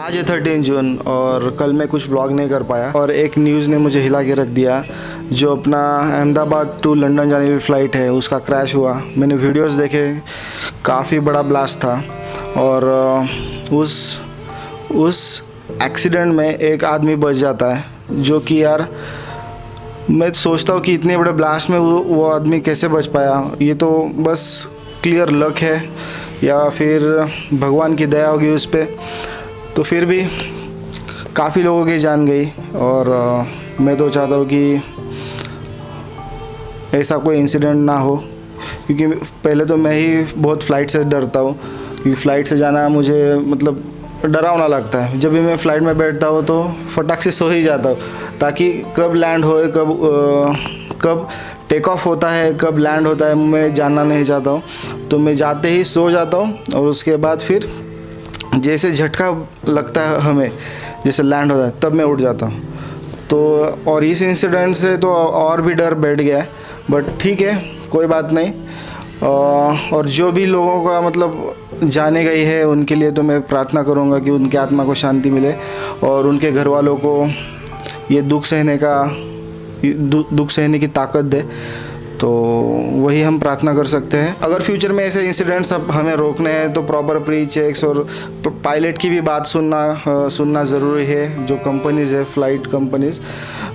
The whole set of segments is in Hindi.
आज है 13 जून और कल मैं कुछ व्लॉग नहीं कर पाया और एक न्यूज़ ने मुझे हिला के रख दिया। जो अपना अहमदाबाद टू लंदन जाने वाली फ़्लाइट है उसका क्रैश हुआ। मैंने वीडियोस देखे, काफ़ी बड़ा ब्लास्ट था और उस एक्सीडेंट में एक आदमी बच जाता है, जो कि यार मैं सोचता हूँ कि इतने बड़े ब्लास्ट में वो आदमी कैसे बच पाया। ये तो बस क्लियर लक है या फिर भगवान की दया होगी उस पर। तो फिर भी काफ़ी लोगों की जान गई और मैं तो चाहता हूँ कि ऐसा कोई इंसिडेंट ना हो, क्योंकि पहले तो मैं ही बहुत फ़्लाइट से डरता हूँ, क्योंकि फ़्लाइट से जाना मुझे मतलब डरावना लगता है। जब भी मैं फ़्लाइट में बैठता हूँ तो फटाक से सो ही जाता हूँ, ताकि कब लैंड होए, कब टेक ऑफ होता है, कब लैंड होता है, मैं जानना नहीं चाहता हूँ। तो मैं जाते ही सो जाता हूँ और उसके बाद फिर जैसे झटका लगता है हमें, जैसे लैंड होता है, तब मैं उठ जाता हूँ। तो और इस इंसिडेंट से तो और भी डर बैठ गया है, बट ठीक है, कोई बात नहीं। और जो भी लोगों का मतलब जाने गई है उनके लिए तो मैं प्रार्थना करूँगा कि उनके आत्मा को शांति मिले और उनके घर वालों को ये दुख सहने की ताकत दे। तो वही हम प्रार्थना कर सकते हैं। अगर फ्यूचर में ऐसे इंसिडेंट्स अब हमें रोकने हैं तो प्रॉपर प्री चेक्स और पायलट की भी बात सुनना ज़रूरी है। जो कंपनीज़ है, फ़्लाइट कंपनीज़,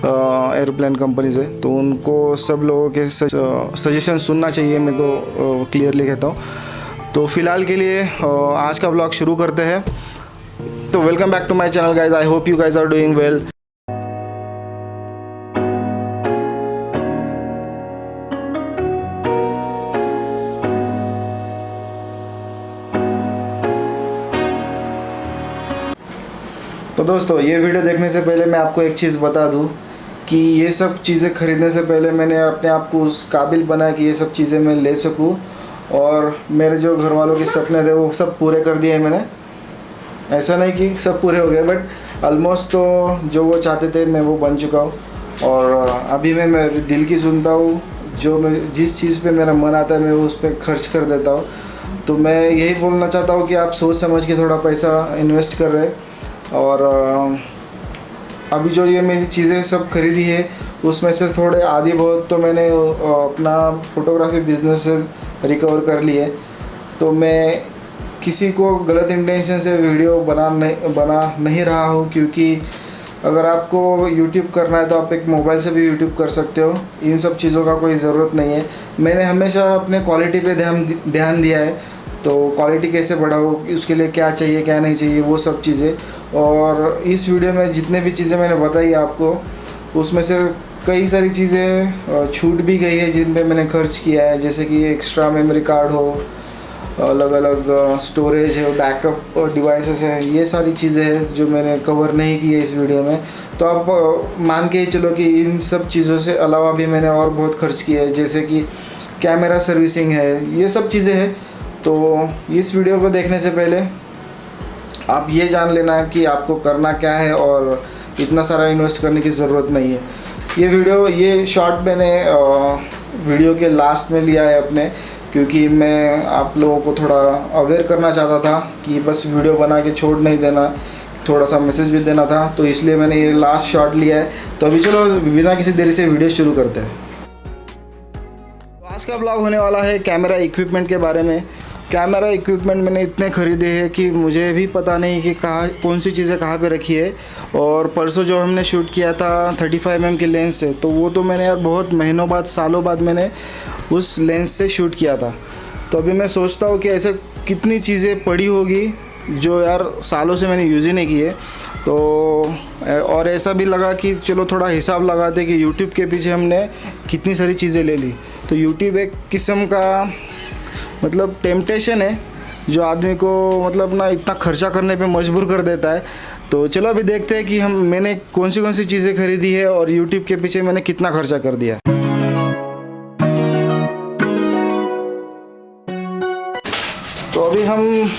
एयरप्लेन कंपनीज़ है, तो उनको सब लोगों के सजेशन सुनना चाहिए, मैं तो क्लियरली कहता हूँ। तो फ़िलहाल के लिए आज का व्लॉग शुरू करते हैं। तो welcome back to my channel guys, I hope you guys are doing well. तो दोस्तों, ये वीडियो देखने से पहले मैं आपको एक चीज़ बता दूं कि ये सब चीज़ें ख़रीदने से पहले मैंने अपने आप को उस काबिल बनाया कि ये सब चीज़ें मैं ले सकूं, और मेरे जो घर वालों के सपने थे वो सब पूरे कर दिए मैंने। ऐसा नहीं कि सब पूरे हो गए, बट ऑलमोस्ट तो जो वो चाहते थे मैं वो बन चुका हूँ। और अभी मैं मेरे दिल की सुनता हूँ, जिस चीज़ पे मेरा मन आता है मैं उस पर खर्च कर देता हूँ। तो मैं यही बोलना चाहता हूँ कि आप सोच समझ के थोड़ा पैसा इन्वेस्ट कर रहे हैं। और अभी जो ये मेरी चीज़ें सब खरीदी है उसमें से थोड़े आधी बहुत तो मैंने अपना फ़ोटोग्राफी बिज़नेस से रिकवर कर लिए। तो मैं किसी को गलत इंटेंशन से वीडियो बना नहीं रहा हूँ, क्योंकि अगर आपको यूट्यूब करना है तो आप एक मोबाइल से भी यूट्यूब कर सकते हो। इन सब चीज़ों का कोई ज़रूरत नहीं है। मैंने हमेशा अपने क्वालिटी पे ध्यान दिया है। तो क्वालिटी कैसे बढ़ाओ, उसके लिए क्या चाहिए क्या नहीं चाहिए, वो सब चीज़ें। और इस वीडियो में जितने भी चीज़ें मैंने बताई आपको, उसमें से कई सारी चीज़ें छूट भी गई है जिन पे मैंने खर्च किया है, जैसे कि एक्स्ट्रा मेमोरी कार्ड हो, अलग अलग स्टोरेज है, बैकअप डिवाइसेस हैं, ये सारी चीज़ें हैं जो मैंने कवर नहीं की है इस वीडियो में। तो आप मान के ही चलो कि इन सब चीज़ों से अलावा भी मैंने और बहुत खर्च किया है, जैसे कि कैमरा सर्विसिंग है, ये सब चीज़ें हैं। तो इस वीडियो को देखने से पहले आप ये जान लेना कि आपको करना क्या है और इतना सारा इन्वेस्ट करने की ज़रूरत नहीं है। ये शॉर्ट मैंने वीडियो के लास्ट में लिया है अपने, क्योंकि मैं आप लोगों को थोड़ा अवेयर करना चाहता था कि बस वीडियो बना के छोड़ नहीं देना, थोड़ा सा मैसेज भी देना था। तो इसलिए मैंने ये लास्ट शॉट लिया है। तो अभी चलो बिना किसी देरी से वीडियो शुरू करते हैं। तो आज का ब्लॉग होने वाला है कैमरा इक्विपमेंट के बारे में। कैमरा इक्विपमेंट मैंने इतने ख़रीदे हैं कि मुझे भी पता नहीं कि कौन सी चीज़ें कहाँ पे रखी है। और परसों जो हमने शूट किया था 35mm के लेंस से, तो वो तो मैंने यार बहुत महीनों बाद, सालों बाद मैंने उस लेंस से शूट किया था। तो अभी मैं सोचता हूँ कि ऐसे कितनी चीज़ें पड़ी होगी जो यार सालों से मैंने यूज़ ही नहीं की है। तो और ऐसा भी लगा कि चलो थोड़ा हिसाब लगाते कि यूट्यूब के पीछे हमने कितनी सारी चीज़ें ले ली। तो यूट्यूब एक किस्म का मतलब टेम्पटेशन है जो आदमी को मतलब ना इतना खर्चा करने पे मजबूर कर देता है। तो चलो अभी देखते हैं कि मैंने कौन सी चीज़ें खरीदी है और यूट्यूब के पीछे मैंने कितना खर्चा कर दिया। तो अभी हम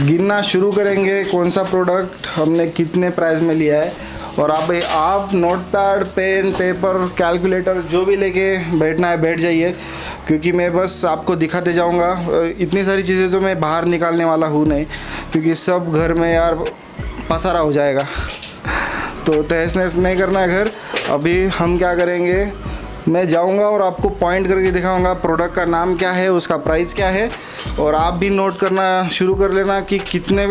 गिनना शुरू करेंगे कौन सा प्रोडक्ट हमने कितने प्राइस में लिया है। और आप notepad, pen, paper, calculator जो भी लेके बैठना है बैठ जाइए, क्योंकि मैं बस आपको दिखाते जाऊंगा। इतनी सारी चीज़ें तो मैं बाहर निकालने वाला हूँ नहीं, क्योंकि सब घर में यार पसारा हो जाएगा। तो तहस नहस नहीं करना है घर। अभी हम क्या करेंगे, मैं जाऊंगा और आपको पॉइंट करके दिखाऊंगा प्रोडक्ट का नाम क्या है, उसका प्राइस क्या है, और आप भी नोट करना शुरू कर लेना कि कितने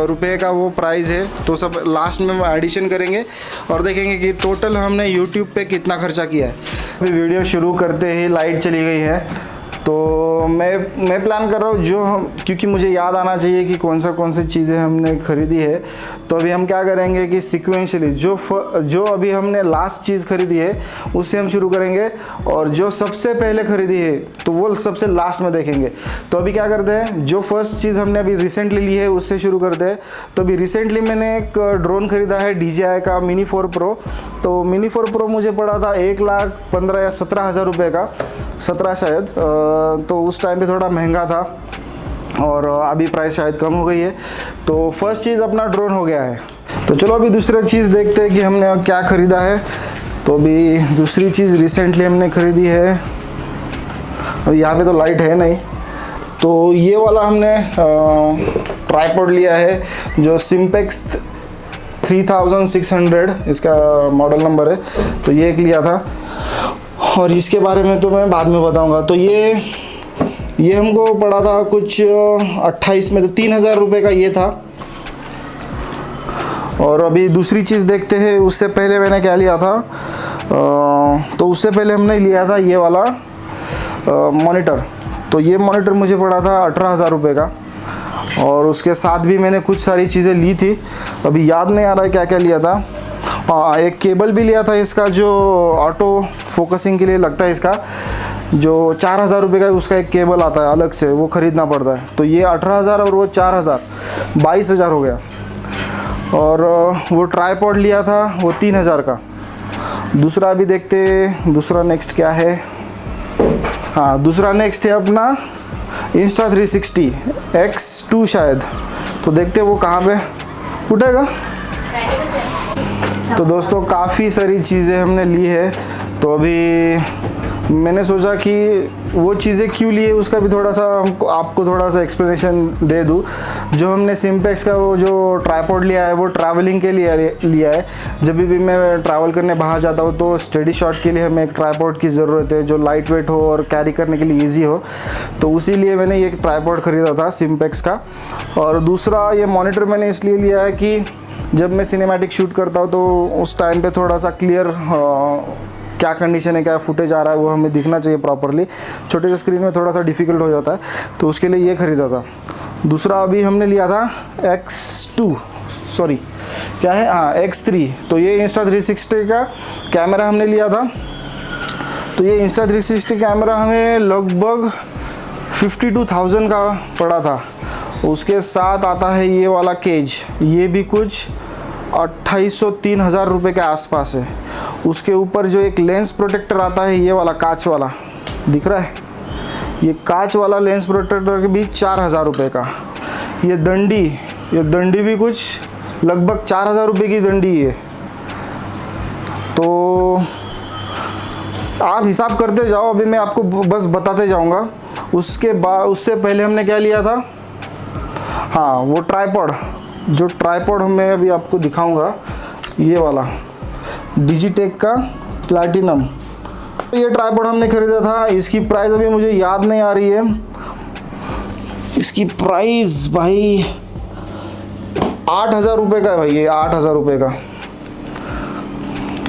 रुपए का वो प्राइस है। तो सब लास्ट में एडिशन करेंगे और देखेंगे कि टोटल हमने यूट्यूब पे कितना खर्चा किया है। अभी वीडियो शुरू करते ही लाइट चली गई है, तो मैं प्लान कर रहा हूँ जो हम, क्योंकि मुझे याद आना चाहिए कि कौन सी चीज़ें हमने ख़रीदी है। तो अभी हम क्या करेंगे कि सिक्वेंशली जो अभी हमने लास्ट चीज़ खरीदी है उससे हम शुरू करेंगे, और जो सबसे पहले खरीदी है तो वो सबसे लास्ट में देखेंगे। तो अभी क्या करते हैं, जो फर्स्ट चीज़ हमने अभी रिसेंटली ली है उससे शुरू करते हैं। तो अभी रिसेंटली मैंने एक ड्रोन ख़रीदा है DJI का मिनी 4 Pro। तो मिनी 4 Pro मुझे पड़ा था 1,15,000 या 17,000 रुपये का, 17 शायद। तो उस टाइम पे थोड़ा महंगा था और अभी प्राइस शायद कम हो गई है। तो फर्स्ट चीज़ अपना ड्रोन हो गया है। तो चलो अभी दूसरी चीज़ देखते हैं कि हमने क्या ख़रीदा है। तो अभी दूसरी चीज़ रिसेंटली हमने ख़रीदी है, अभी यहाँ पे तो लाइट है नहीं, तो ये वाला हमने ट्राइपॉड लिया है जो Simpex 3600 इसका मॉडल नंबर है। तो ये एक लिया था, और इसके बारे में तो मैं बाद में बताऊंगा। तो ये हमको पड़ा था कुछ 28 में, तो 3,000 रुपये का ये था। और अभी दूसरी चीज़ देखते हैं, उससे पहले मैंने क्या लिया था। तो उससे पहले हमने लिया था ये वाला मॉनिटर। तो ये मॉनिटर मुझे पड़ा था 18,000 रुपये का, और उसके साथ भी मैंने कुछ सारी चीज़ें ली थी, अभी याद नहीं आ रहा है क्या क्या लिया था। एक केबल भी लिया था इसका, जो ऑटो फोकसिंग के लिए लगता है इसका, जो 4,000 रुपये का उसका एक केबल आता है अलग से, वो ख़रीदना पड़ता है। तो ये 18,000 और वो 4,000, 22,000 हो गया। और वो ट्राइपॉड लिया था वो 3,000 का। दूसरा अभी देखते, दूसरा नेक्स्ट क्या है। हाँ, दूसरा नेक्स्ट है अपना Insta360 X2 शायद। तो देखते वो कहाँ पे उठेगा। तो दोस्तों काफ़ी सारी चीज़ें हमने ली है। तो अभी मैंने सोचा कि वो चीज़ें क्यों लिए उसका भी थोड़ा सा आपको थोड़ा सा एक्सप्लेनेशन दे दूँ। जो हमने Simpex का वो जो ट्राइपॉड लिया है वो ट्रैवलिंग के लिए लिया है। जब भी मैं ट्रैवल करने बाहर जाता हूँ तो स्टडी शॉट के लिए हमें एक ट्राइपॉड की ज़रूरत है जो लाइट वेट हो और कैरी करने के लिए ईजी हो। तो उसी लिए मैंने ये ट्राइपॉड ख़रीदा था Simpex का। और दूसरा ये मॉनिटर मैंने इसलिए लिया है कि जब मैं सिनेमैटिक शूट करता हूँ तो उस टाइम पे थोड़ा सा क्लियर क्या कंडीशन है, क्या फुटेज आ रहा है वो हमें दिखना चाहिए प्रॉपरली। छोटे से स्क्रीन में थोड़ा सा डिफ़िकल्ट हो जाता है, तो उसके लिए ये ख़रीदा था। दूसरा अभी हमने लिया था X2, सॉरी क्या है, हाँ X3। तो ये Insta360 का कैमरा हमने लिया था। तो ये Insta360 कैमरा हमें लगभग 52,000 का पड़ा था। उसके साथ आता है ये वाला केज, ये भी कुछ 2,800-3,000 रुपये के आसपास है। उसके ऊपर जो एक लेंस प्रोटेक्टर आता है, ये वाला कांच वाला दिख रहा है, ये कांच वाला लेंस प्रोटेक्टर भी 4,000 रुपये का। ये दंडी भी कुछ लगभग 4,000 रुपये की दंडी है। तो आप हिसाब करते जाओ, अभी मैं आपको बस बताते जाऊंगा। उससे पहले हमने क्या लिया था, हाँ वो ट्राइपॉड, जो ट्राइपॉड मैं अभी आपको दिखाऊंगा, ये वाला डिजिटेक का प्लैटिनम। तो ये ट्राइपॉड हमने ख़रीदा था। इसकी प्राइस अभी मुझे याद नहीं आ रही है। इसकी प्राइस भाई 8,000 रुपये का है भाई, ये 8,000 रुपये का।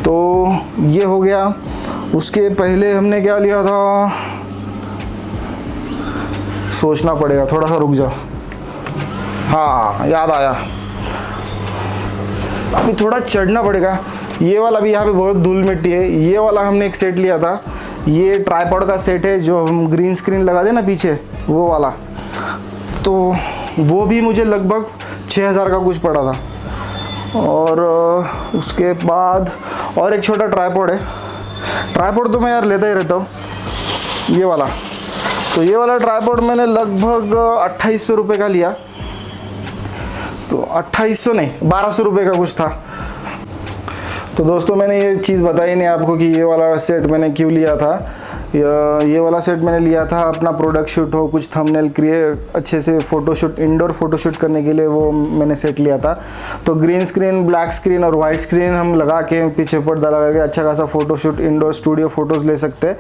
तो ये हो गया। उसके पहले हमने क्या लिया था, सोचना पड़ेगा, थोड़ा सा रुक जाओ। हाँ याद आया, अभी थोड़ा चढ़ना पड़ेगा। ये वाला भी यहाँ पे बहुत धूल मिट्टी है। ये वाला हमने एक सेट लिया था, ये ट्राइपॉड का सेट है जो हम ग्रीन स्क्रीन लगा दें ना पीछे, वो वाला। तो वो भी मुझे लगभग 6,000 का कुछ पड़ा था। और उसके बाद और एक छोटा ट्राइपॉड है। ट्राइपॉड तो मैं यार लेता ही रहता हूँ, ये वाला। तो ये वाला ट्राइपॉड मैंने लगभग 2,800 रुपये का लिया। तो 2,800 नहीं, 1,200 रुपये का कुछ था। तो दोस्तों मैंने ये चीज़ बताई नहीं आपको कि ये वाला सेट मैंने क्यों लिया था। ये वाला सेट मैंने लिया था अपना प्रोडक्ट शूट हो, कुछ थंबनेल क्रिएट अच्छे से फ़ोटोशूट, इंडोर फोटोशूट करने के लिए वो मैंने सेट लिया था। तो ग्रीन स्क्रीन, ब्लैक स्क्रीन और वाइट स्क्रीन हम लगा के पीछे पर्दा लगा के अच्छा खासा फ़ोटोशूट, इंडोर स्टूडियो फ़ोटोज़ ले सकते हैं।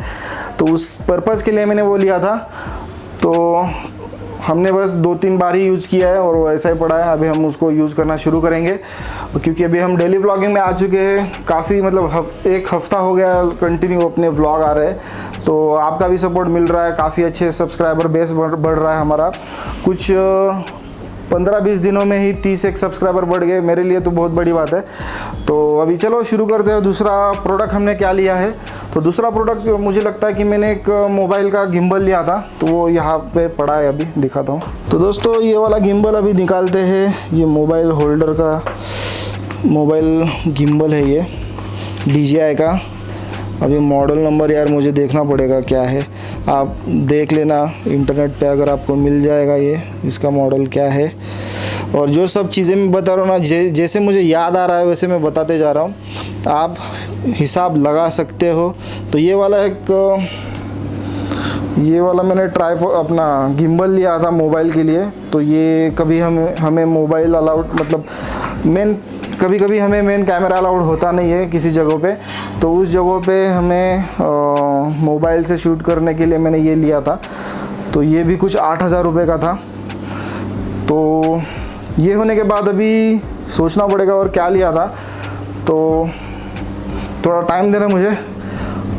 तो उस पर्पज़ के लिए मैंने वो लिया था। तो हमने बस 2-3 बार ही यूज़ किया है और वो ऐसा ही पड़ा है। अभी हम उसको यूज़ करना शुरू करेंगे, क्योंकि अभी हम डेली व्लॉगिंग में आ चुके हैं। काफ़ी मतलब एक हफ़्ता हो गया कंटिन्यू अपने व्लॉग आ रहे हैं। तो आपका भी सपोर्ट मिल रहा है, काफ़ी अच्छे सब्सक्राइबर बेस बढ़ रहा है हमारा। कुछ 15-20 दिनों में ही 31 सब्सक्राइबर बढ़ गए, मेरे लिए तो बहुत बड़ी बात है। तो अभी चलो शुरू करते हैं। दूसरा प्रोडक्ट हमने क्या लिया है, तो दूसरा प्रोडक्ट मुझे लगता है कि मैंने एक मोबाइल का गिम्बल लिया था, तो वो यहाँ पे पड़ा है, अभी दिखाता हूँ। तो दोस्तों ये वाला गिम्बल अभी निकालते हैं। ये मोबाइल होल्डर का मोबाइल गिम्बल है, ये DJI का। अभी मॉडल नंबर यार मुझे देखना पड़ेगा क्या है, आप देख लेना इंटरनेट पे अगर आपको मिल जाएगा ये इसका मॉडल क्या है। और जो सब चीज़ें मैं बता रहा हूँ ना, जैसे मुझे याद आ रहा है वैसे मैं बताते जा रहा हूँ, आप हिसाब लगा सकते हो। तो ये वाला मैंने अपना गिम्बल लिया था मोबाइल के लिए। तो ये कभी हमें मोबाइल अलाउड, मतलब कभी हमें मेन कैमरा अलाउड होता नहीं है किसी जगहों पे, तो उस जगहों पे हमें मोबाइल से शूट करने के लिए मैंने ये लिया था। तो ये भी कुछ 8,000 रुपये का था। तो ये होने के बाद अभी सोचना पड़ेगा और क्या लिया था, तो थोड़ा टाइम देना मुझे,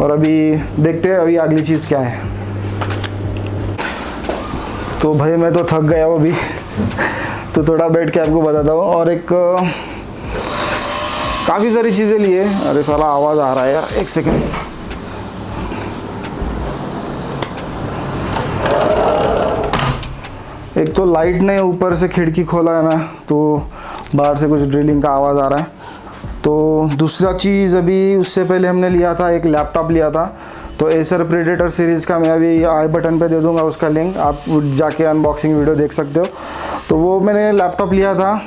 और अभी देखते हैं अभी अगली चीज़ क्या है। तो भाई मैं तो थक गया हूँ अभी तो थोड़ा बैठ के आपको बताता हूँ। और एक काफ़ी सारी चीज़ें लिए। अरे साला आवाज़ आ रहा है यार, एक सेकेंड। एक तो लाइट ने ऊपर से खिड़की खोला है ना, तो बाहर से कुछ ड्रिलिंग का आवाज़ आ रहा है। तो दूसरा चीज़ अभी उससे पहले हमने लिया था, एक लैपटॉप लिया था। तो एसर प्रेडेटर सीरीज़ का मैं अभी आई बटन पे दे दूंगा उसका लिंक, आप जाके अनबॉक्सिंग वीडियो देख सकते हो। तो वो मैंने लैपटॉप लिया था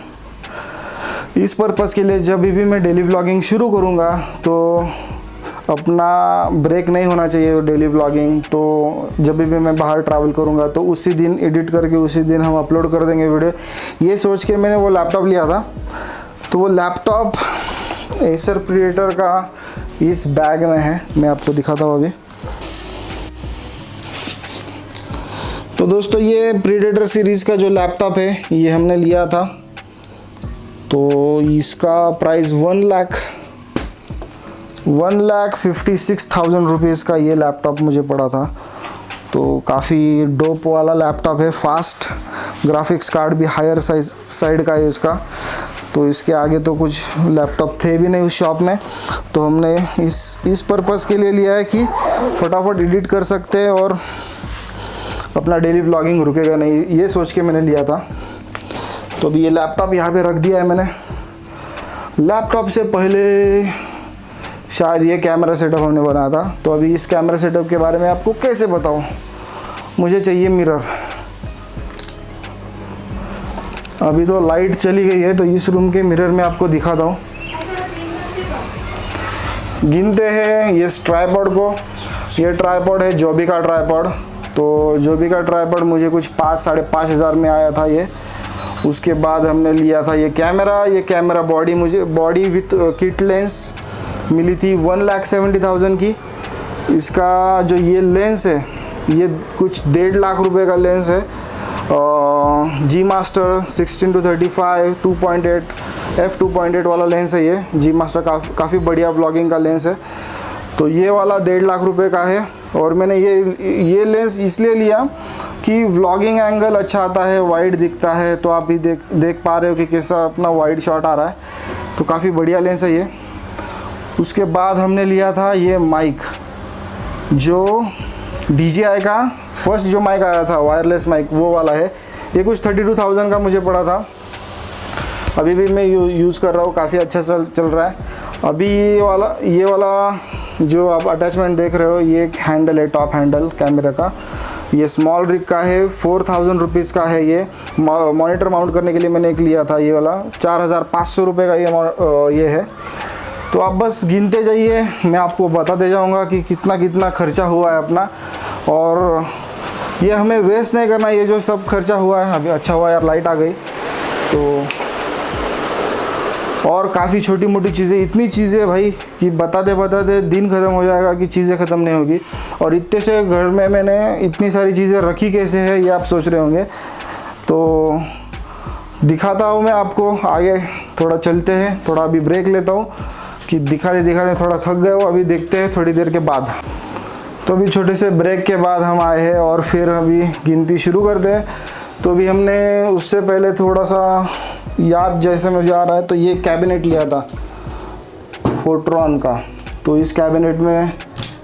इस पर्पज़ के लिए, जब भी मैं डेली व्लॉगिंग शुरू करूँगा तो अपना ब्रेक नहीं होना चाहिए डेली व्लॉगिंग। तो जब भी मैं बाहर ट्रैवल करूँगा तो उसी दिन एडिट करके उसी दिन हम अपलोड कर देंगे वीडियो, ये सोच के मैंने वो लैपटॉप लिया था। तो वो लैपटॉप एसर प्रेडेटर का इस बैग में है, मैं आपको दिखाता हूँ अभी। तो दोस्तों ये प्रेडेटर सीरीज़ का जो लैपटॉप है ये हमने लिया था। तो इसका प्राइस 1,56,000 रुपीज़ का ये लैपटॉप मुझे पड़ा था। तो काफ़ी डोप वाला लैपटॉप है, फास्ट ग्राफिक्स कार्ड भी हायर साइड का है इसका। तो इसके आगे तो कुछ लैपटॉप थे भी नहीं उस शॉप में, तो हमने इस पर्पज़ के लिए लिया है कि फटाफट एडिट कर सकते हैं और अपना डेली व्लॉगिंग रुकेगा नहीं, ये सोच के मैंने लिया था। तो अभी ये लैपटॉप यहाँ पे रख दिया है मैंने। लैपटॉप से पहले शायद ये कैमरा सेटअप हमने बनाया था। तो अभी इस कैमरा सेटअप के बारे में आपको कैसे बताऊँ, मुझे चाहिए मिरर। अभी तो लाइट चली गई है, तो इस रूम के मिरर में आपको दिखाता हूँ। गिनते हैं ये ट्राइपॉड को, ये ट्राइपॉड है जोबी का ट्राइपॉड। तो जोबी का ट्राइपॉड मुझे कुछ 5-5.5 में आया था ये। उसके बाद हमने लिया था ये कैमरा बॉडी, मुझे बॉडी विथ किट लेंस मिली थी 1,70,000 की। इसका जो ये लेंस है ये कुछ 1.5 लाख रुपए का लेंस है। जी मास्टर 16-35 2.8 f2.8 वाला लेंस है ये। जी मास्टर काफ़ी बढ़िया व्लॉगिंग का लेंस है। तो ये वाला 1.5 लाख रुपए का है। और मैंने ये लेंस इसलिए लिया कि व्लॉगिंग एंगल अच्छा आता है, वाइड दिखता है। तो आप भी देख पा रहे हो कि कैसा अपना वाइड शॉट आ रहा है। तो काफ़ी बढ़िया लेंस है ये। उसके बाद हमने लिया था ये माइक, जो DJI का फर्स्ट जो माइक आया था वायरलेस माइक, वो वाला है। ये कुछ 32,000 का मुझे पड़ा था। अभी भी मैं यूज़ कर रहा हूँ, काफ़ी अच्छा चल रहा है। अभी ये वाला जो आप अटैचमेंट देख रहे हो, ये एक हैंडल है, टॉप हैंडल कैमरा का। ये स्मॉल रिग का है, 4,000 रुपीज़ का है ये। मॉनिटर माउंट करने के लिए मैंने एक लिया था ये वाला, 4,500 रुपये का ये है। तो आप बस गिनते जाइए, मैं आपको बताते जाऊंगा कि कितना कितना खर्चा हुआ है अपना। और ये हमें वेस्ट नहीं करना, ये जो सब खर्चा हुआ है। अभी अच्छा हुआ यार लाइट आ गई। तो और काफ़ी छोटी मोटी चीज़ें, इतनी चीज़ें भाई कि बताते दिन ख़त्म हो जाएगा कि चीज़ें ख़त्म नहीं होगी। और इतने से घर में मैंने इतनी सारी चीज़ें रखी कैसे है ये आप सोच रहे होंगे। तो दिखाता हूँ मैं आपको आगे, थोड़ा चलते हैं, थोड़ा अभी ब्रेक लेता हूँ कि दिखाते थोड़ा थक गए हो। अभी देखते हैं थोड़ी देर के बाद। तो अभी छोटे से ब्रेक के बाद हम आए हैं और फिर अभी गिनती शुरू करते हैं। तो अभी हमने उससे पहले थोड़ा सा याद जैसे मुझे आ रहा है, तो ये कैबिनेट लिया था फोटोन का। तो इस कैबिनेट में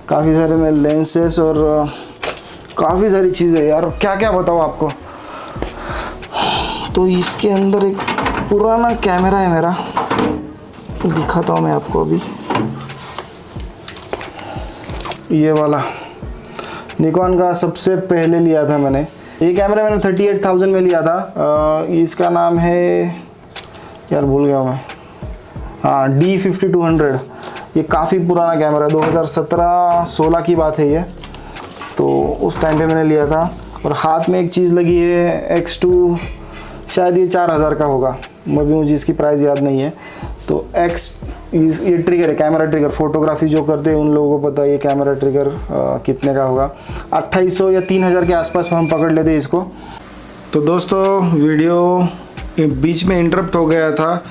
काफ़ी सारे में लेंसेस और काफ़ी सारी चीज़ें, यार क्या क्या बताऊँ आपको। तो इसके अंदर एक पुराना कैमरा है मेरा, दिखाता हूँ मैं आपको अभी। ये वाला निकॉन का सबसे पहले लिया था मैंने। ये कैमरा मैंने 38,000 में लिया था। इसका नाम है, यार भूल गया मैं, हाँ D5200। ये काफ़ी पुराना कैमरा है, 2017-16 की बात है ये। तो उस टाइम पे मैंने लिया था। और हाथ में एक चीज़ लगी है X2, शायद ये 4000 का होगा, मुझे इसकी प्राइस याद नहीं है। तो ये ट्रिगर है, कैमरा ट्रिगर। फोटोग्राफी जो करते हैं उन लोगों को पता है ये कैमरा ट्रिगर कितने का होगा। 2800 या 3000 के आसपास हम पकड़ लेते हैं इसको। तो दोस्तों वीडियो बीच में इंटरप्ट हो गया था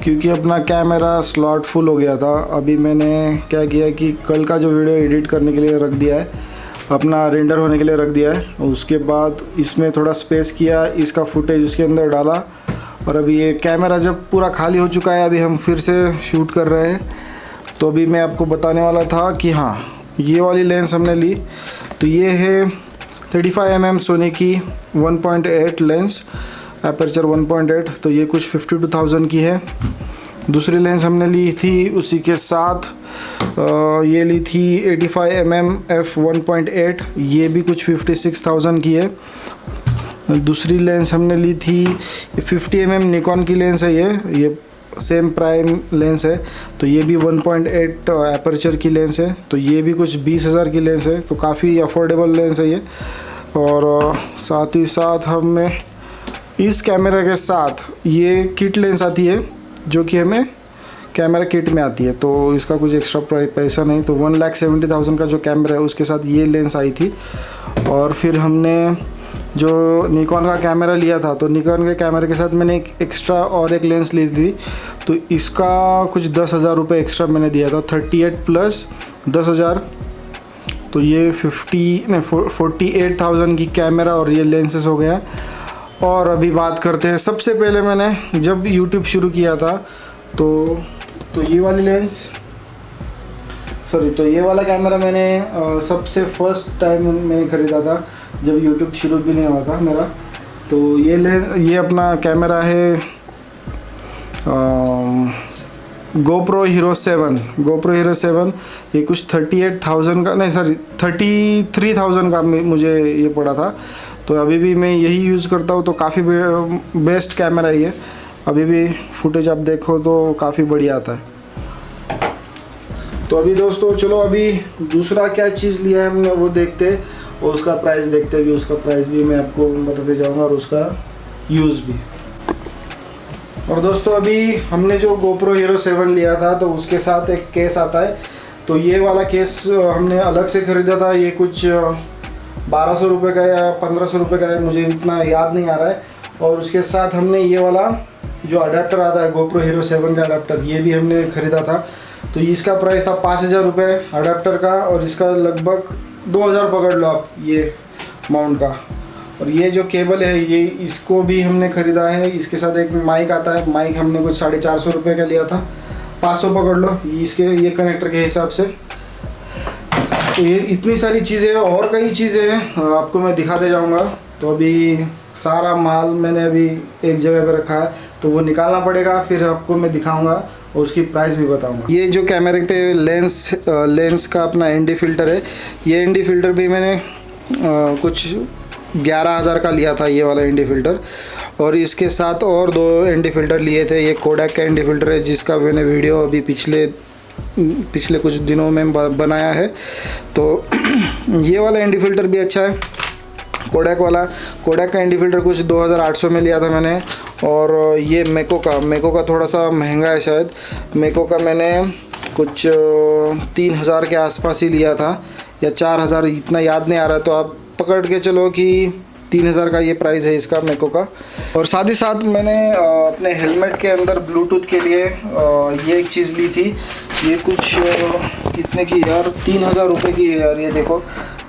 क्योंकि अपना कैमरा स्लॉट फुल हो गया था। अभी मैंने क्या किया कि कल का जो वीडियो एडिट करने के लिए रख दिया है, अपना रेंडर होने के लिए रख दिया है। उसके बाद इसमें थोड़ा स्पेस किया, इसका फुटेज उसके अंदर डाला। और अभी ये कैमरा जब पूरा खाली हो चुका है, अभी हम फिर से शूट कर रहे हैं। तो अभी मैं आपको बताने वाला था कि हाँ, ये वाली लेंस हमने ली। तो ये है 35 mm सोनी की 1.8 लेंस, एपर्चर 1.8। तो ये कुछ 52,000 की है। दूसरी लेंस हमने ली थी उसी के साथ, ये ली थी 85 mm f1.8, ये भी कुछ 56,000 की है। दूसरी लेंस हमने ली थी 50 mm निकॉन की लेंस है, ये सेम प्राइम लेंस है। तो ये भी 1.8 एपर्चर की लेंस है। तो ये भी कुछ 20,000 की लेंस है। तो काफ़ी अफोर्डेबल लेंस है ये। और साथ ही साथ हमने इस कैमरा के साथ ये किट लेंस आती है जो कि हमें कैमरा किट में आती है। तो इसका कुछ एक्स्ट्रा पैसा नहीं। तो 1,70,000 का जो कैमरा है उसके साथ ये लेंस आई थी। और फिर हमने जो निकॉन का कैमरा लिया था, तो निकॉन के कैमरे के साथ मैंने एक एक्स्ट्रा और एक लेंस ली थी। तो इसका कुछ 10,000 रुपये एक्स्ट्रा मैंने दिया था, 38 प्लस 10,000। तो ये 48,000 की कैमरा और ये लेंसेस हो गया। और अभी बात करते हैं, सबसे पहले मैंने जब YouTube शुरू किया था तो ये वाली लेंस, तो ये वाला कैमरा मैंने सबसे फर्स्ट टाइम मैंने ख़रीदा था जब YouTube शुरू भी नहीं हुआ था मेरा। तो ये अपना कैमरा है GoPro Hero 7। ये कुछ 38,000 का नहीं, सॉरी 33,000 का मुझे ये पड़ा था। तो अभी भी मैं यही यूज़ करता हूँ। तो काफ़ी बेस्ट कैमरा है ये। अभी भी फुटेज आप देखो तो काफ़ी बढ़िया आता है। तो अभी दोस्तों चलो अभी दूसरा क्या चीज़ लिया है हमने वो देखते हैं, और उसका प्राइस देखते भी, उसका प्राइस भी मैं आपको बताते जाऊंगा और उसका यूज़ भी। और दोस्तों अभी हमने जो GoPro Hero 7 लिया था तो उसके साथ एक केस आता है। तो ये वाला केस हमने अलग से ख़रीदा था। ये कुछ 1200 रुपये का या 1500 रुपये का है, मुझे इतना याद नहीं आ रहा है। और उसके साथ हमने ये वाला जो अडेप्टर आता है GoPro Hero 7 का अडेप्टर, ये भी हमने ख़रीदा था। तो इसका प्राइस था 5,000 रुपये अडेप्टर का, और इसका लगभग 2,000 पकड़ लो आप ये माउंट का। और ये जो केबल है ये इसको भी हमने ख़रीदा है। इसके साथ एक माइक आता है, माइक हमने कुछ 450 रुपये का लिया था, 500 पकड़ लो इसके ये कनेक्टर के हिसाब से। तो ये इतनी सारी चीज़ें और कई चीज़ें हैं, आपको मैं दिखाते जाऊँगा। तो अभी सारा माल मैंने अभी एक जगह पे रखा है, तो वो निकालना पड़ेगा, फिर आपको मैं दिखाऊंगा और उसकी प्राइस भी बताऊंगा। ये जो कैमरे पे लेंस का अपना ND फ़िल्टर है, ये ND फ़िल्टर भी मैंने कुछ 11,000 का लिया था, ये वाला ND फ़िल्टर। और इसके साथ और 2 ND फ़िल्टर लिए थे। ये कोडैक का ND फ़िल्टर है जिसका मैंने वीडियो अभी पिछले पिछले कुछ दिनों में बनाया है। तो ये वाला एंडी फ़िल्टर भी अच्छा है, कोडैक वाला। कोडैक का एंडी फ़िल्टर कुछ 2800 में लिया था मैंने। और ये मेको का थोड़ा सा महंगा है शायद। मेको का मैंने कुछ 3000 के आसपास ही लिया था या 4000, इतना याद नहीं आ रहा। तो आप पकड़ के चलो कि 3000 का ये प्राइस है इसका मेको का। और साथ ही साथ मैंने अपने हेलमेट के अंदर ब्लूटूथ के लिए ये एक चीज़ ली थी। ये कुछ कितने की यार, 3000 रुपये की है यार। ये देखो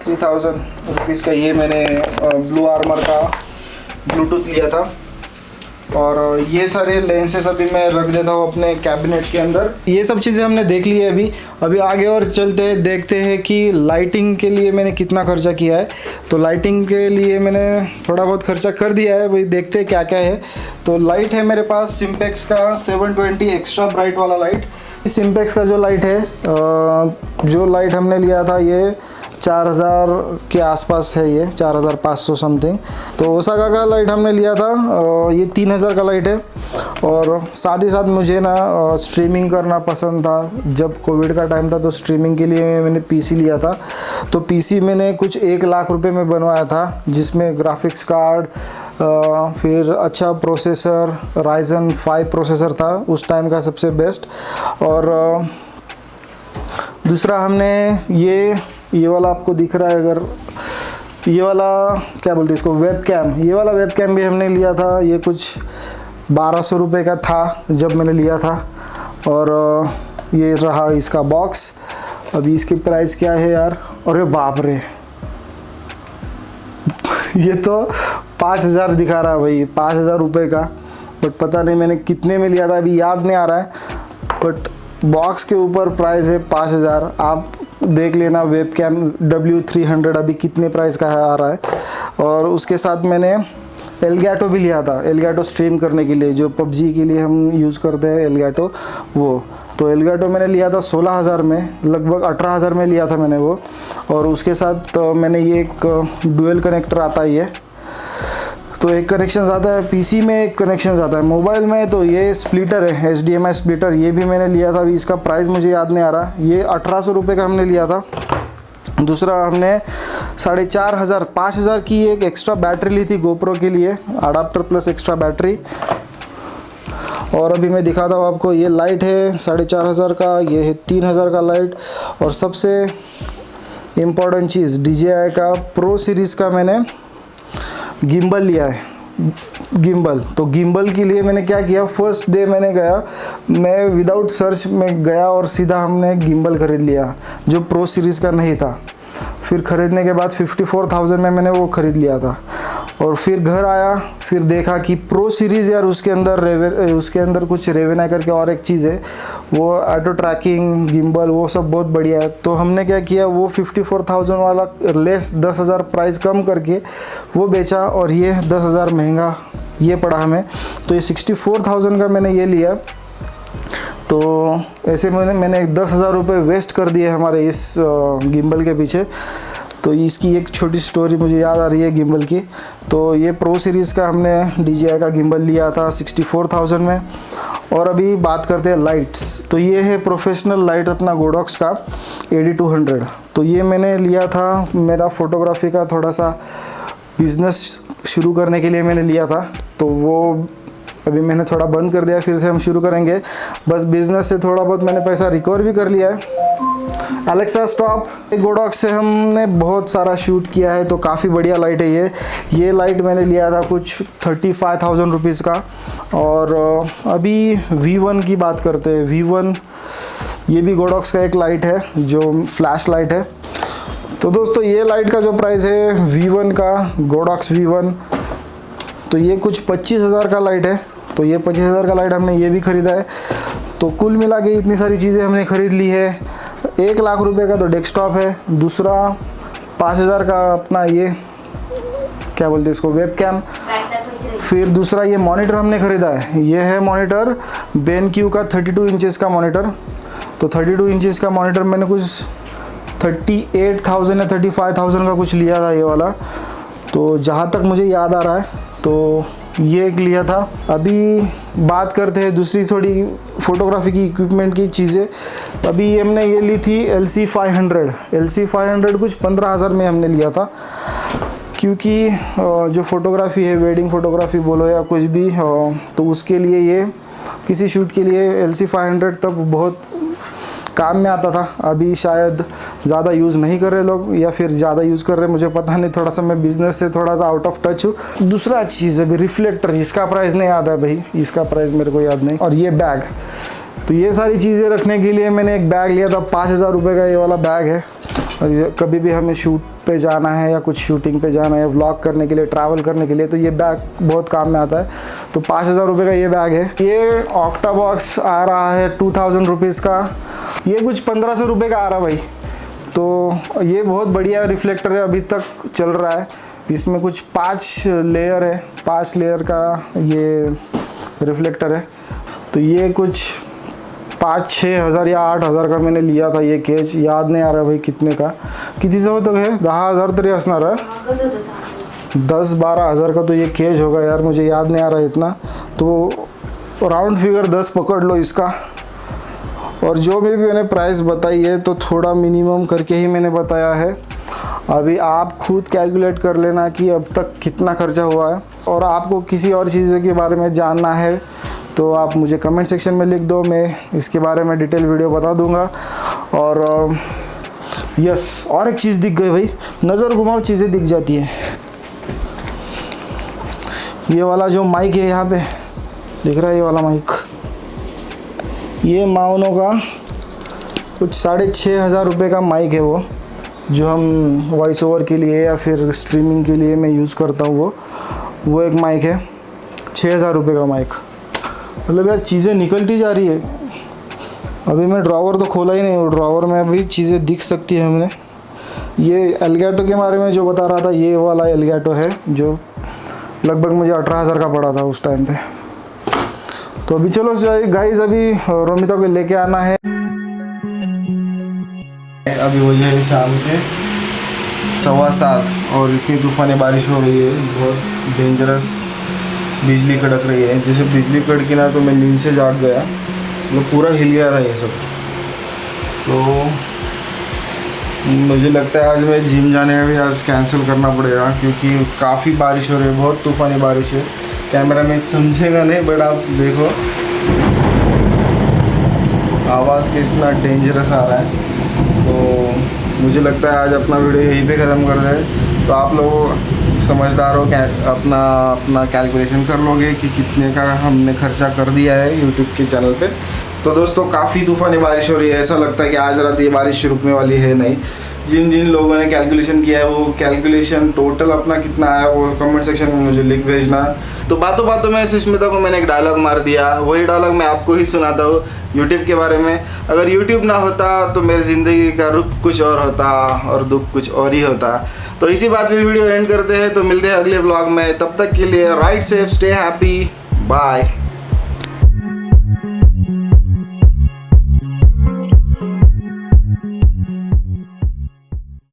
3000 रुपीज़ का ये मैंने ब्लू आर्मर का ब्लूटूथ लिया था। और ये सारे लेंसेस अभी मैं रख देता हूँ अपने कैबिनेट के अंदर। ये सब चीज़ें हमने देख ली है। अभी आगे और चलते हैं, देखते हैं कि लाइटिंग के लिए मैंने कितना खर्चा किया है। तो लाइटिंग के लिए मैंने थोड़ा बहुत खर्चा कर दिया है, वही देखते हैं क्या क्या है। तो लाइट है मेरे पास सिम्पेक्स का 720 एक्स्ट्रा ब्राइट वाला लाइट। सिम्पेक्स का जो लाइट है, जो लाइट हमने लिया था ये 4000 के आसपास है, ये 4500 समथिंग। तो ओसाका का लाइट हमने लिया था, ये 3000 का लाइट है। और साथ ही साथ मुझे ना स्ट्रीमिंग करना पसंद था। जब कोविड का टाइम था तो स्ट्रीमिंग के लिए मैंने पीसी लिया था। तो पीसी मैंने कुछ 1 लाख रुपए में बनवाया था, जिसमें ग्राफिक्स कार्ड, फिर अच्छा प्रोसेसर, राइजन 5 प्रोसेसर था उस टाइम का सबसे बेस्ट। और दूसरा हमने ये वाला आपको दिख रहा है, अगर ये वाला क्या बोलते हैं इसको, वेब कैम। ये वाला वेब कैम भी हमने लिया था। ये कुछ 1200 रुपये का था जब मैंने लिया था। और ये रहा इसका बॉक्स। अभी इसकी प्राइस क्या है यार, अरे बाप रे, ये तो 5000 दिखा रहा है भाई, 5000 रुपये का। बट पता नहीं मैंने कितने में लिया था, अभी याद नहीं आ रहा है। बट बॉक्स के ऊपर प्राइस है 5000। आप देख लेना वेब कैम W300 अभी कितने प्राइस का है आ रहा है। और उसके साथ मैंने एलगैटो भी लिया था, एलगैटो स्ट्रीम करने के लिए, जो PUBG के लिए हम यूज़ करते हैं एलगैटो, वो। तो एलगैटो मैंने लिया था 16000 में, लगभग 18000 में लिया था मैंने वो। और उसके साथ मैंने ये एक डुअल कनेक्टर आता है ये, तो एक कनेक्शन आता है पीसी में, एक कनेक्शन आता है मोबाइल में। तो ये स्प्लिटर है, HDMI स्प्लिटर, ये भी मैंने लिया था। अभी इसका प्राइस मुझे याद नहीं आ रहा। ये 1800 रुपये का हमने लिया था। दूसरा हमने 4500 5000 की एक एक्स्ट्रा बैटरी ली थी GoPro के लिए, अडाप्टर प्लस एक्स्ट्रा बैटरी। और अभी मैं दिखाता हूँ आपको, ये लाइट है 4500 का, ये है 3000 का लाइट। और सबसे इम्पोर्टेंट चीज़ DJI का प्रो सीरीज़ का मैंने गिम्बल लिया है, गिम्बल। तो गिम्बल के लिए मैंने क्या किया, फर्स्ट डे मैं विदाउट सर्च में गया और सीधा हमने गिम्बल ख़रीद लिया, जो प्रो सीरीज़ का नहीं था। फिर ख़रीदने के बाद 54,000 में मैंने वो ख़रीद लिया था। और फिर घर आया, फिर देखा कि प्रो सीरीज़ यार, उसके अंदर कुछ रेवेना करके और एक चीज़ है, वो ऑटो ट्रैकिंग गिम्बल, वो सब बहुत बढ़िया है। तो हमने क्या किया, वो 54,000 वाला लेस 10,000 प्राइस कम करके वो बेचा, और ये 10,000 महंगा ये पड़ा हमें। तो ये 64,000 का मैंने ये लिया। तो ऐसे मैंने 10,000 रुपये वेस्ट कर दिए हमारे इस गिम्बल के पीछे। तो इसकी एक छोटी स्टोरी मुझे याद आ रही है गिम्बल की। तो ये प्रो सीरीज़ का हमने DJI का गिम्बल लिया था 64,000 में। और अभी बात करते हैं लाइट्स। तो ये है प्रोफेशनल लाइट अपना गोडॉक्स का AD200। तो ये मैंने लिया था, मेरा फ़ोटोग्राफी का थोड़ा सा बिज़नेस शुरू करने के लिए मैंने लिया था। तो वो अभी मैंने थोड़ा बंद कर दिया, फिर से हम शुरू करेंगे। बस बिज़नेस से थोड़ा बहुत मैंने पैसा रिकवर भी कर लिया है। Alexa stop. गोडॉक्स से हमने बहुत सारा शूट किया है, तो काफ़ी बढ़िया लाइट है ये लाइट मैंने लिया था कुछ 35,000 रुपीज़ का। और अभी V1 की बात करते हैं। V1 ये भी गोडॉक्स का एक लाइट है, जो फ्लैश लाइट है। तो दोस्तों ये लाइट का जो प्राइस है V1 का, गोडॉक्स V1, तो ये कुछ 25,000 का लाइट है। तो ये 25,000 का लाइट हमने ये भी ख़रीदा है। तो कुल मिला के इतनी सारी चीज़ें हमने ख़रीद ली है। 1 लाख रुपए का तो डेस्कटॉप है, दूसरा 5000 का अपना ये क्या बोलते हैं इसको, वेब कैम। फिर दूसरा ये मॉनिटर हमने ख़रीदा है, ये है मॉनिटर BenQ का 32 इंचेस का मॉनिटर। तो 32 इंचेस का मॉनिटर मैंने कुछ 38,000 या 35,000 का कुछ लिया था ये वाला। तो जहाँ तक मुझे याद आ रहा है, तो ये एक लिया था। अभी बात करते हैं दूसरी थोड़ी फ़ोटोग्राफी की इक्विपमेंट की चीज़ें। अभी हमने ये ली थी LC500 कुछ 15,000 में हमने लिया था, क्योंकि जो फ़ोटोग्राफी है, वेडिंग फ़ोटोग्राफी बोलो या कुछ भी, तो उसके लिए ये किसी शूट के लिए LC500 तब बहुत काम में आता था। अभी शायद ज़्यादा यूज़ नहीं कर रहे लोग, या फिर ज़्यादा यूज़ कर रहे, मुझे पता नहीं, थोड़ा सा मैं बिज़नेस से थोड़ा सा आउट ऑफ टच हूँ। दूसरा चीज़ है अभी रिफ्लेक्टर, इसका प्राइस नहीं याद है भाई, इसका प्राइस मेरे को याद नहीं। और ये बैग, तो ये सारी चीज़ें रखने के लिए मैंने एक बैग लिया था, 5,000 रुपये का ये वाला बैग है। और कभी भी हमें शूट पे जाना है या कुछ शूटिंग पे जाना है, व्लॉग करने के लिए, ट्रैवल करने के लिए, तो ये बैग बहुत काम में आता है। तो 5,000 रुपये का ये बैग है। ये ऑक्टाबॉक्स आ रहा है 2,000 रुपीज़ का, ये कुछ 1,500 रुपये का आ रहा भाई। तो ये बहुत बढ़िया रिफ्लेक्टर है, अभी तक चल रहा है। इसमें कुछ 5 लेयर है, 5 लेयर का ये रिफ्लेक्टर है। तो ये कुछ 5-6 हज़ार या 8,000 का मैंने लिया था ये केज, याद नहीं आ रहा भाई कितने का, किती से होता है 10,000 तरी असणार है, 10-12 हज़ार का तो ये केज होगा यार, मुझे याद नहीं आ रहा इतना। तो राउंड फिगर 10 पकड़ लो इसका। और जो भी मैंने प्राइस बताई है तो थोड़ा मिनिमम करके ही मैंने बताया है। अभी आप खुद कैलकुलेट कर लेना कि अब तक कितना खर्चा हुआ है। और आपको किसी और चीज़ के बारे में जानना है तो आप मुझे कमेंट सेक्शन में लिख दो, मैं इसके बारे में डिटेल वीडियो बता दूंगा। और यस, और एक चीज़ दिख गई भाई, नज़र घुमाओ चीज़ें दिख जाती है। ये वाला जो माइक है यहाँ पे दिख रहा है, ये वाला माइक, ये माउनो का कुछ 6,500 रुपये का माइक है वो, जो हम वॉइस ओवर के लिए या फिर स्ट्रीमिंग के लिए मैं यूज़ करता हूँ। वो एक माइक है 6,000 रुपये का माइक। मतलब यार चीज़ें निकलती जा रही है। अभी मैं ड्रॉवर तो खोला ही नहीं, वो ड्रॉवर में अभी चीज़ें दिख सकती है हमने। ये एलगैटो के बारे में जो बता रहा था, ये वाला एलगैटो है जो लगभग मुझे 18,000 का पड़ा था उस टाइम पे। तो अभी चलो गाइस, अभी रोमिता को लेके आना है। अभी हो जाए शाम के 7:15 और इतनी तूफानी बारिश हो रही है, बहुत डेंजरस, बिजली कड़क रही है। जैसे बिजली कड़की ना तो मैं नींद से जाग गया, मतलब पूरा हिल गया था ये सब। तो मुझे लगता है आज मैं जिम जाने का भी आज कैंसिल करना पड़ेगा, क्योंकि काफ़ी बारिश हो रही है, बहुत तूफानी बारिश है। कैमरा में समझेगा नहीं, बट आप देखो आवाज़ कितना डेंजरस आ रहा है। तो मुझे लगता है आज अपना वीडियो यहीं पे ख़त्म कर दें। तो आप लोग समझदार हो, अपना कैलकुलेशन कर लोगे कि कितने का हमने खर्चा कर दिया है यूट्यूब के चैनल पे। तो दोस्तों काफ़ी तूफ़ानी बारिश हो रही है, ऐसा लगता है कि आज रात ये बारिश रुकने वाली है नहीं। जिन जिन लोगों ने कैलकुलेशन किया है वो कैलकुलेशन टोटल अपना कितना आया वो कमेंट सेक्शन में मुझे लिख भेजना। तो बातों बातों में सुष्मिता को मैंने एक डायलॉग मार दिया, वही डायलॉग मैं आपको ही सुनाता हूँ यूट्यूब के बारे में। अगर यूट्यूब ना होता तो मेरी ज़िंदगी का रुख कुछ और होता और दुख कुछ और ही होता। तो इसी बात पे वीडियो एंड करते हैं, तो मिलते हैं अगले ब्लॉग में। तब तक के लिए right safe, stay happy, bye.